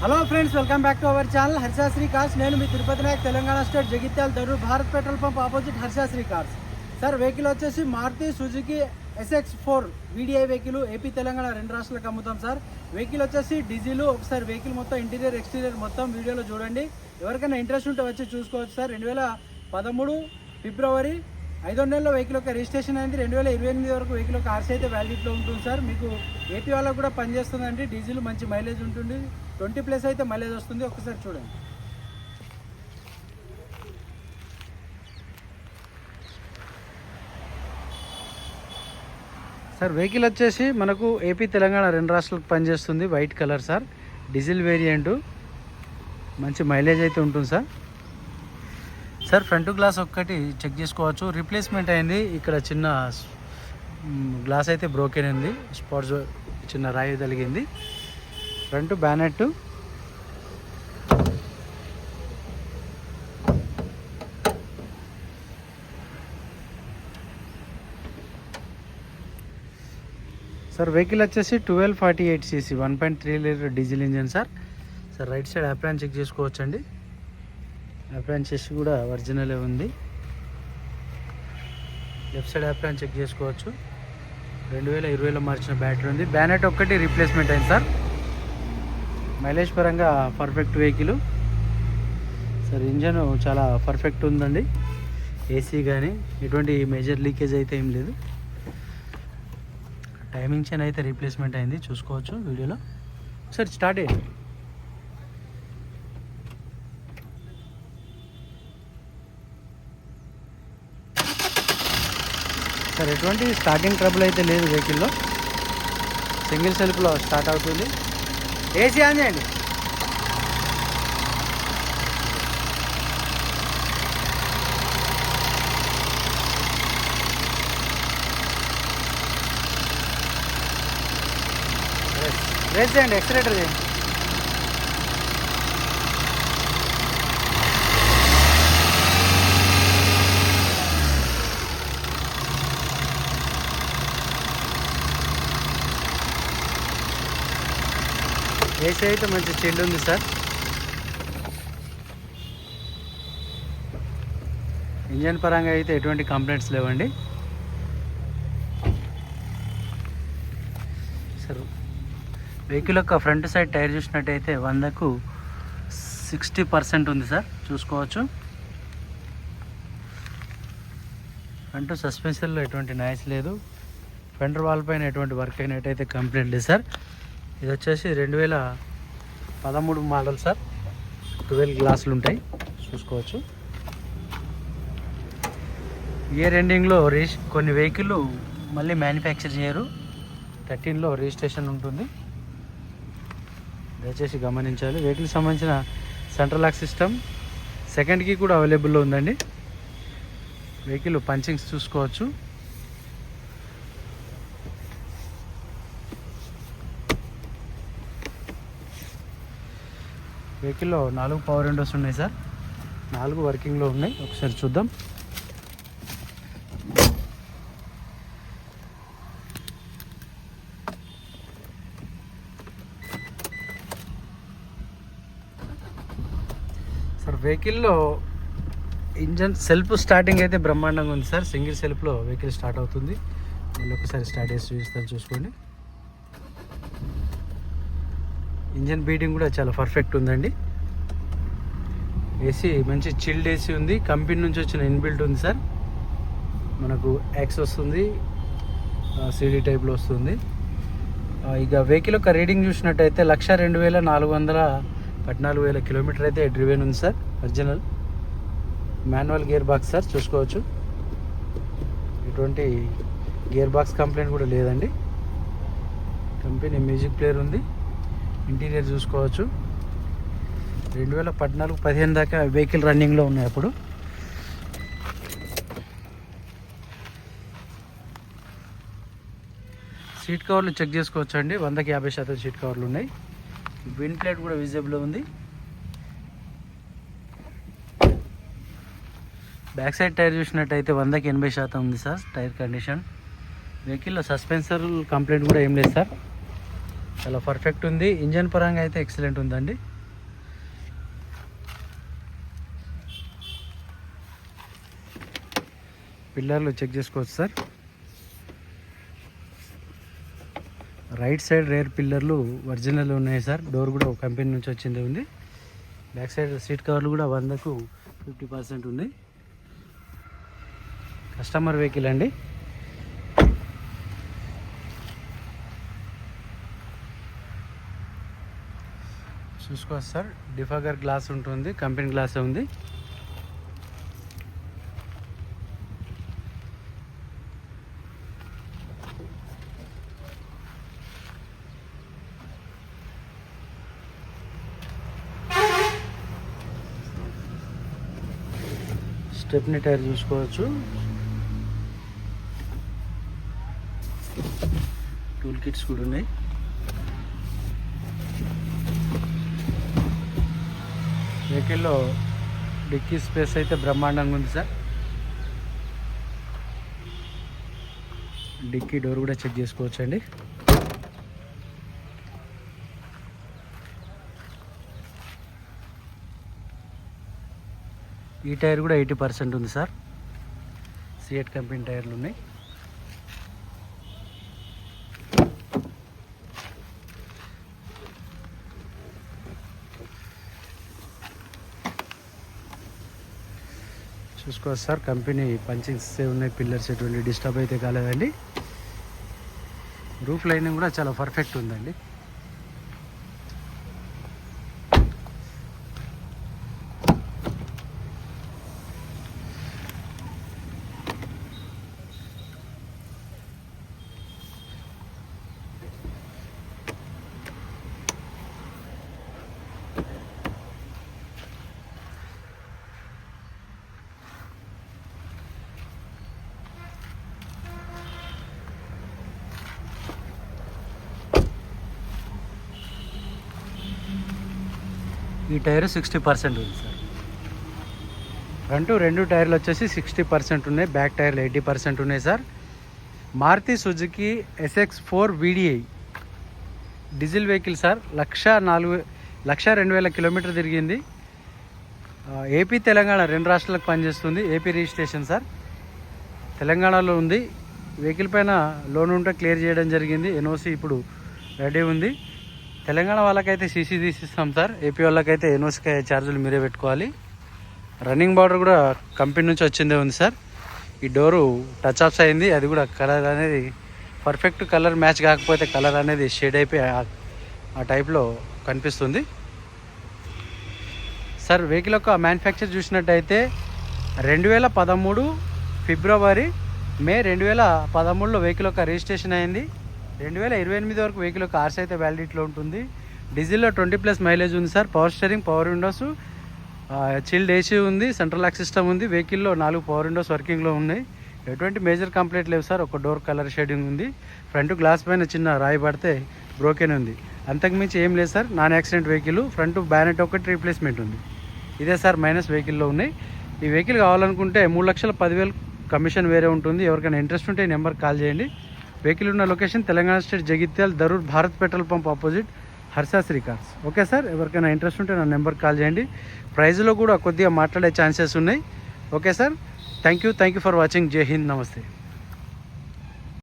Hello friends, welcome back to our channel Harshasri cars. నేను మీ Tirupati Nayak, Telangana state, Jagtial Darur Bharat petrol pump opposite Harshasri cars. Sir, vehicle వచ్చేసి Maruti Suzuki SX4 VDI vehicle AP Telangana రెండు రాష్ట్రాలకు అమ్ముతాం sir. Vehicle వచ్చేసి diesel. ఒకసారి వెహికల్ మొత్తం ఇంటీరియర్ ఎక్స్టీరియర్ మొత్తం వీడియోలో చూడండి. ఎవరికైనా ఇంట్రెస్ట్ ఉంటే వచ్చి చూసుకోవచ్చు సార్. 2013 ఫిబ్రవరి 5వ నెలలో వెహికల్ యొక్క రిజిస్ట్రేషన్ అయింది. 2028 వరకు వెహికల్ యొక్క ఆర్సీ అయితే వ్యాలిడిటీలో ఉంటుంది సార్. మీకు ఏపీ వాళ్ళకు కూడా పనిచేస్తుందండి. డీజిల్ మంచి మైలేజ్ ఉంటుంది, 20+ అయితే మైలేజ్ వస్తుంది. ఒకసారి చూడండి. సార్, వెహికల్ వచ్చేసి మనకు ఏపీ తెలంగాణ రెండు రాష్ట్రాలకు పనిచేస్తుంది. White colour sir, diesel variant, మంచి మైలేజ్ అయితే ఉంటుంది సార్. సార్, ఫ్రంట్ గ్లాస్ ఒక్కటి చెక్ చేసుకోవచ్చు, రీప్లేస్మెంట్ అయింది. ఇక్కడ చిన్న గ్లాస్ అయితే బ్రోకెన్ అయింది, స్పాట్స్ చిన్న రాయి తగిలింది. ఫ్రంట్ బ్యానెట్, సార్ వెహికల్ వచ్చేసి 1248cc 1.3 litre diesel engine sir. Sir, right side apron check చేసుకోవచ్చండి. యాప్రాన్ చెస్ కూడా ఒరిజినలే ఉంది. లెఫ్ట్ సైడ్ యాప్రాన్ చెక్ చేసుకోవచ్చు. 2020లో మార్చిన బ్యాటరీ ఉంది. బ్యానెట్ ఒక్కటి రీప్లేస్మెంట్ అయింది సార్. మైలేజ్ పరంగా పర్ఫెక్ట్ వెహికల్ సార్. ఇంజన్ చాలా పర్ఫెక్ట్ ఉందండి. ఏసీ కానీ ఎటువంటి మేజర్ లీకేజ్ అయితే ఏం లేదు. టైమింగ్ చైన్ అయితే రీప్లేస్మెంట్ అయింది, చూసుకోవచ్చు వీడియోలో. సార్, స్టార్ట్ అయ్యింది సార్. ఎటువంటి స్టార్టింగ్ ట్రబుల్ అయితే లేదు వెహికల్లో. సింగిల్ సెల్ఫ్లో స్టార్ట్ అవుతుంది. ఏసీ ఆన్ చేయండి. రేస్ చేయండి, ఎక్సలేటర్ చేయండి. ఏసీ అయితే మంచి చిల్డ్ ఉంది సార్. ఇంజన్ పరంగా అయితే ఎటువంటి కంప్లైంట్స్ లేవండి సార్. వెహికల్ యొక్క ఫ్రంట్ సైడ్ టైర్ చూసినట్టయితే 100కు 60% ఉంది సార్, చూసుకోవచ్చు. ఫ్రంట్ సస్పెన్షన్లో ఎటువంటి నాయిస్ లేదు. ఫ్రంట్ వాల్ పైన ఎటువంటి వర్క్ అయినట్టయితే కంప్లైంట్ లేదు సార్. ఇది వచ్చేసి 2013 మోడల్ సార్. 12 గ్లాసులు ఉంటాయి, చూసుకోవచ్చు. ఇయర్ ఎండింగ్లో కొన్ని వెహికల్ మళ్ళీ మ్యానుఫ్యాక్చర్ చేయరు. 13లో రిజిస్ట్రేషన్ ఉంటుంది, దయచేసి గమనించాలి. వెహికల్కి సంబంధించిన సెంట్రల్ లాక్ సిస్టమ్ సెకండ్కి కూడా అవైలబుల్లో ఉందండి. వెహికల్ పంచింగ్స్ చూసుకోవచ్చు. వెహికల్లో 4 పవర్ విండోస్ ఉన్నాయి సార్. 4 వర్కింగ్లో ఉన్నాయి. ఒకసారి చూద్దాం. సార్, వెహికల్లో ఇంజన్ సెల్ఫ్ స్టార్టింగ్ అయితే బ్రహ్మాండంగా ఉంది సార్. సింగిల్ సెల్ఫ్లో వెహికల్ స్టార్ట్ అవుతుంది. మళ్ళీ ఒకసారి స్టార్ట్ చేసి చూపిస్తాను, చూసుకోండి. ఇంజన్ బీటింగ్ కూడా చాలా పర్ఫెక్ట్ ఉందండి. ఏసీ మంచి చిల్డ్ ఏసీ ఉంది. కంపెనీ నుంచి వచ్చిన ఇన్బిల్ట్ ఉంది సార్. మనకు యాక్స్ వస్తుంది, CD టైప్లో వస్తుంది. ఇక వెహికల్ యొక్క రీడింగ్ చూసినట్టయితే 1,02,414 కిలోమీటర్ అయితే డ్రివెన్ ఉంది sir. Original manual gear box sir, చూసుకోవచ్చు. ఎటువంటి గేర్ బాక్స్ కంప్లైంట్ కూడా లేదండి. కంపెనీ మ్యూజిక్ ప్లేయర్ ఉంది. ఇంటీరియర్ చూసుకోవచ్చు. 2014-15 దాకా వెహికల్ రన్నింగ్లో ఉన్నాయి. అప్పుడు సీట్ కవర్లు చెక్ చేసుకోవచ్చు అండి. 100కి 50% సీట్ కవర్లు ఉన్నాయి. విండ్ ప్లేట్ కూడా విజిబుల్ ఉంది. బ్యాక్ సైడ్ టైర్ చూసినట్టయితే 100కి 80% ఉంది సార్ టైర్ కండిషన్. వెహికల్లో సస్పెన్సర్ కంప్లైంట్ కూడా ఏం లేదు సార్. చాలా పర్ఫెక్ట్ ఉంది. ఇంజన్ పరంగా అయితే ఎక్సలెంట్ ఉందండి. పిల్లర్లు చెక్ చేసుకోవచ్చు సార్. రైట్ సైడ్ రేర్ పిల్లర్లు ఒరిజినల్ ఉన్నాయి సార్. డోర్ కూడా ఒక కంపెనీ నుంచి వచ్చింది ఉంది. బ్యాక్ సైడ్ సీట్ కవర్లు కూడా 100కు 50% ఉంది. కస్టమర్ వెహికల్ అండి. చూసుకోవచ్చు సార్. డిఫాగర్ గ్లాస్ ఉంటుంది, కంపెనీ గ్లాస్ ఉంది. స్టెప్నీ టైర్ చూసుకోవచ్చు. టూల్ కిట్స్ కూడా ఉన్నాయి. వెహికల్లో డిక్కీ స్పేస్ అయితే బ్రహ్మాండంగా ఉంది సార్. డిక్కీ డోర్ కూడా చెక్ చేసుకోవచ్చండి. ఈ టైర్ కూడా 80% ఉంది సార్. సిఎట్ కంపెనీ టైర్లు ఉన్నాయి. చూసుకోవచ్చు సార్. కంపెనీ పంచింగ్స్ ఉన్నాయి. పిల్లర్స్ ఎటువంటి డిస్టర్బ్ అయితే కాలేదండి. రూఫ్ లైనింగ్ కూడా చాలా పర్ఫెక్ట్ ఉందండి. ఈ టైర్ 60% ఉంది సార్. ఫ్రంట్ 2 టైర్లు వచ్చేసి 60% ఉన్నాయి. బ్యాక్ టైర్లు 80% ఉన్నాయి sir. Maruti Suzuki SX4 VDI diesel vehicle sir. 1,02,000 kilometre తిరిగింది. ఏపీ తెలంగాణ 2 రాష్ట్రాలకు పనిచేస్తుంది. AP registration sir. తెలంగాణలో ఉంది. వెహికల్ పైన లోన్ ఉంటే క్లియర్ చేయడం జరిగింది. NOC ఇప్పుడు రెడీ ఉంది. తెలంగాణ వాళ్ళకైతే CC తీసిస్తాం సార్. ఏపీ వాళ్ళకైతే NOC ఛార్జీలు మీరే పెట్టుకోవాలి. రన్నింగ్ బార్డర్ కూడా కంపెనీ నుంచి వచ్చిందే ఉంది సార్. ఈ డోరు టచ్ అప్స్ అయింది. అది కూడా కలర్ అనేది పర్ఫెక్ట్ కలర్ మ్యాచ్ కాకపోతే కలర్ అనేది షేడ్ అయిపోయి ఆ టైప్లో కనిపిస్తుంది సార్. వెహికల్ యొక్క మ్యానుఫ్యాక్చర్ చూసినట్టయితే 2013 ఫిబ్రవరి మే 2013లో వెహికల్ యొక్క రిజిస్ట్రేషన్ అయింది. 2028 వరకు వెహికల్ యొక్క ఆర్స్ అయితే వ్యాలిడిటీలో ఉంటుంది. డీజిల్లో 20+ మైలేజ్ ఉంది sir. Power steering, power Windows, chilled AC ఉంది, సెంట్రల్ లాక్ సిస్టమ్ ఉంది. వెహికల్లో 4 పవర్ విండోస్ వర్కింగ్లో ఉన్నాయి. ఎటువంటి మేజర్ కంప్లైంట్ లేవు సార్. ఒక డోర్ కలర్ షేడింగ్ ఉంది. ఫ్రంట్ గ్లాస్ పైన చిన్న రాయి పడితే బ్రోకెన్ ఉంది. అంతకుమించి ఏం లేదు sir. Non accident vehicle. Front bonnet ఒకటి రీప్లేస్మెంట్ ఉంది. ఇదే సార్ మైనస్ వెహికల్లో ఉన్నాయి. ఈ వెహికల్ కావాలనుకుంటే 3,10,000 కమిషన్ వేరే ఉంటుంది. ఎవరికైనా ఇంట్రెస్ట్ ఉంటే ఈ నెంబర్కి కాల్ చేయండి. వెహికల్ ఉన్న location Telangana state Jagtial Darur Bharat petrol pump opposite Harshasri cars. Okay sir. ఎవరికైనా ఇంట్రెస్ట్ ఉంటే నా నెంబర్కి కాల్ చేయండి. ప్రైజ్లో కూడా కొద్దిగా మాట్లాడే ఛాన్సెస్ ఉన్నాయి. Okay sir. Thank you for watching. జై హింద్. నమస్తే.